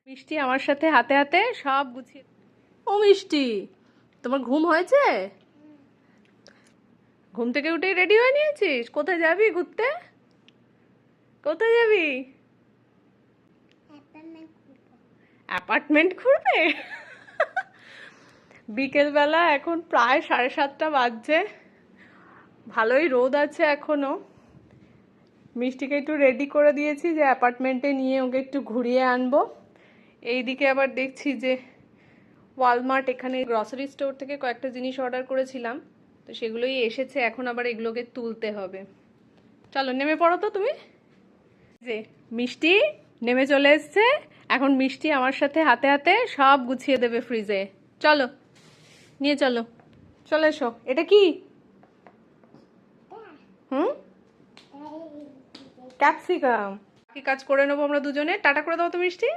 মিষ্টি আমার সাথে হাতে হাতে সব গুছিয়ে। ও মিষ্টি, তোমার ঘুম হয়েছে? ঘুম থেকে উঠেই রেডি হয়ে নিয়েছিস? কোথায় যাবি ঘুরতে? কোথায় যাবি? অ্যাপার্টমেন্ট ঘুরবে? বিকেলবেলা এখন প্রায় 7:30 বাজছে, ভালোই রোদ আছে এখনো। মিষ্টিকে একটু রেডি করে দিয়েছি যে অ্যাপার্টমেন্টে নিয়ে ওকে একটু ঘুরিয়ে আনবো। এইদিকে আবার দেখছি যে ওয়ালমার্ট, এখানে গ্রসারি স্টোর থেকে কয়েকটা জিনিস অর্ডার করেছিলাম, তো সেগুলোই এসেছে, এখন আবার এগুলোকে তুলতে হবে। চলো নেমে পড়ো তো তুমি। যে মিষ্টি নেমে চলে এসছে, এখন মিষ্টি আমার সাথে হাতে হাতে সব গুছিয়ে দেবে ফ্রিজে। চলো নিয়ে চলো, চলে এসো। এটা কি? হুম, ক্যাপসিকাম। কি কাজ করে নেবো আমরা দুজনে। টাটা করে দাও তো মিষ্টি।